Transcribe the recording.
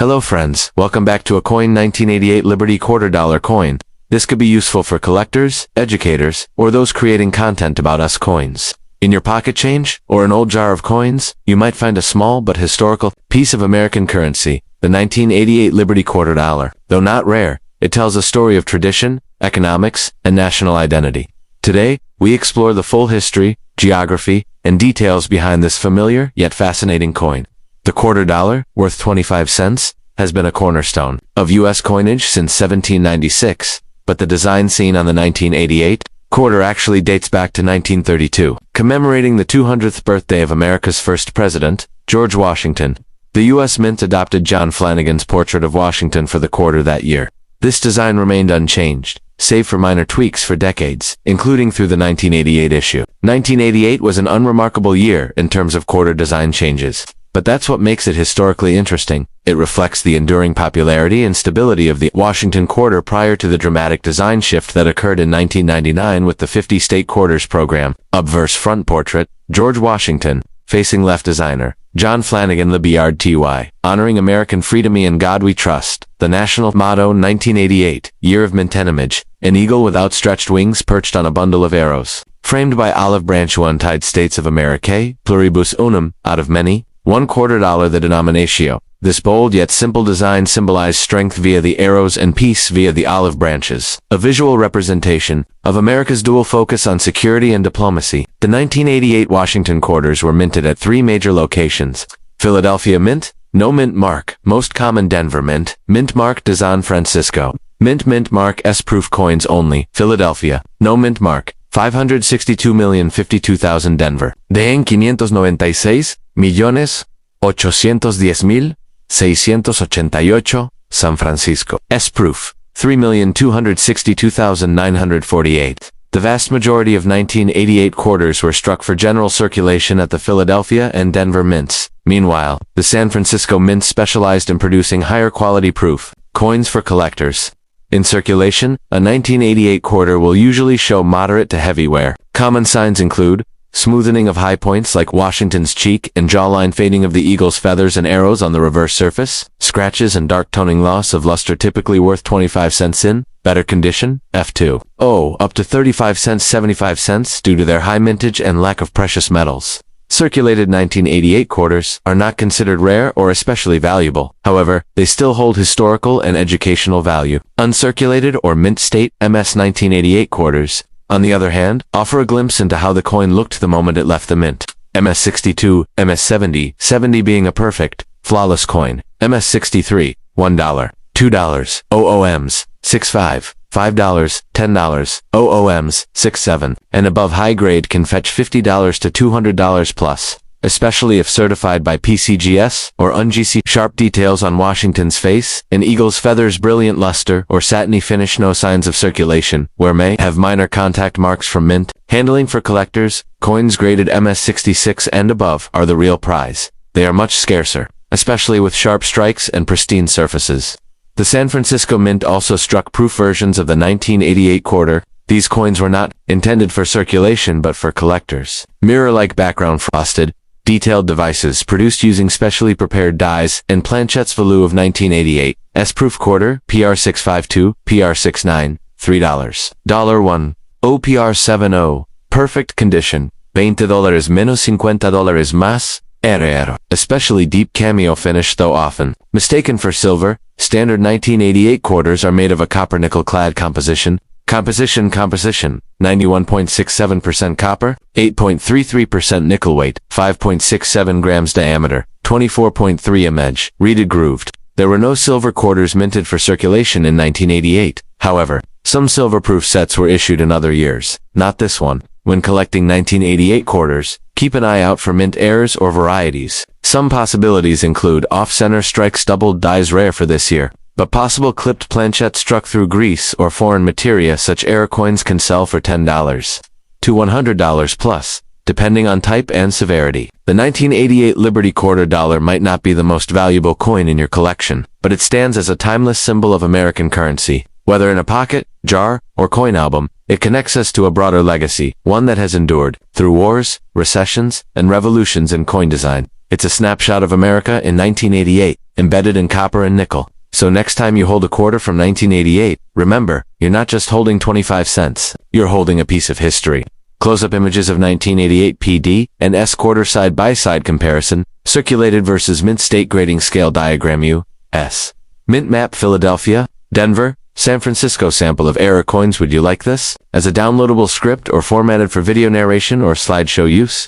Hello friends, welcome back to a coin 1988 Liberty $quarter coin. This could be useful for collectors, educators, or those creating content about us coins. In your pocket change, or an old jar of coins, you might find a small but historical piece of American currency, the 1988 Liberty $quarter. Though not rare, it tells a story of tradition, economics, and national identity. Today, we explore the full history, geography, and details behind this familiar yet fascinating coin. The $quarter, worth 25 cents, has been a cornerstone of U.S. coinage since 1796, but the design seen on the 1988 quarter actually dates back to 1932, commemorating the 200th birthday of America's first president, George Washington. The U.S. Mint adopted John Flanagan's portrait of Washington for the quarter that year. This design remained unchanged, save for minor tweaks for decades, including through the 1988 issue. 1988 was an unremarkable year in terms of quarter design changes. But that's what makes it historically interesting. It reflects the enduring popularity and stability of the Washington quarter prior to the dramatic design shift that occurred in 1999 with the 50 state quarters program. Obverse front portrait, George Washington, facing left designer, John Flanagan LeBard honoring American freedom and God we trust. The national motto 1988, year of mint image, an eagle with outstretched wings perched on a bundle of arrows. Framed by olive branch United States of America, pluribus unum, out of many, $1/4 the denominatio. This bold yet simple design symbolized strength via the arrows and peace via the olive branches, a visual representation of America's dual focus on security and diplomacy. The 1988 Washington quarters were minted at 3 major locations: Philadelphia Mint, no mint mark, most common Denver Mint, mint mark de San Francisco, mint mark S-proof coins only, Philadelphia, no mint mark, 562,052,000 Denver. De en 556,810,688, San Francisco. S-proof, 3,262,948. The vast majority of 1988 quarters were struck for general circulation at the Philadelphia and Denver mints. Meanwhile, the San Francisco Mint specialized in producing higher quality proof coins for collectors. In circulation, a 1988 quarter will usually show moderate to heavy wear. Common signs include smoothing of high points like Washington's cheek and jawline, fading of the eagle's feathers and arrows on the reverse surface, scratches and dark toning, loss of luster typically worth 25 cents in better condition, F2O, up to 35 cents 75 cents due to their high mintage and lack of precious metals. Circulated 1988 quarters are not considered rare or especially valuable. However, they still hold historical and educational value. Uncirculated or mint state MS 1988 quarters, on the other hand, offer a glimpse into how the coin looked the moment it left the mint. MS 62, MS 70, 70 being a perfect, flawless coin. MS 63, $1, $2, OOMs, 65. $5, $10, OOMs, 6-7, and above high grade can fetch $50 to $200 plus, especially if certified by PCGS or UNGC. Sharp details on Washington's face, an eagle's feathers, brilliant luster or satiny finish, no signs of circulation, where may have minor contact marks from mint. Handling for collectors, coins graded MS 66 and above are the real prize. They are much scarcer, especially with sharp strikes and pristine surfaces. The San Francisco Mint also struck proof versions of the 1988 quarter. These coins were not intended for circulation but for collectors. Mirror-like background frosted, detailed devices produced using specially prepared dies and planchets value of 1988. S-proof quarter, PR652, PR69, $3. $1, OPR70, perfect condition, $20 menos $50 más, RR. Especially deep cameo finish, though often mistaken for silver. Standard 1988 quarters are made of a copper-nickel clad composition. Composition, 91.67% copper, 8.33% nickel weight, 5.67 grams diameter, 24.3 mEdge, reeded grooved. There were no silver quarters minted for circulation in 1988. However, some silver-proof sets were issued in other years. Not this one. When collecting 1988 quarters, keep an eye out for mint errors or varieties. Some possibilities include off-center strikes, doubled dies, rare for this year, but possible clipped planchets struck through grease or foreign materia. Such error coins can sell for $10 to $100 plus, depending on type and severity. The 1988 Liberty $quarter might not be the most valuable coin in your collection, but it stands as a timeless symbol of American currency. Whether in a pocket, jar, or coin album, it connects us to a broader legacy, one that has endured through wars, recessions, and revolutions in coin design. It's a snapshot of America in 1988, embedded in copper and nickel. So next time you hold a quarter from 1988, remember, you're not just holding 25 cents, you're holding a piece of history. Close-up images of 1988 PD and S quarter side-by-side comparison, circulated versus Mint state grading scale diagram U.S. Mint map Philadelphia, Denver, San Francisco sample of error coins. Would you like this as a downloadable script or formatted for video narration or slideshow use?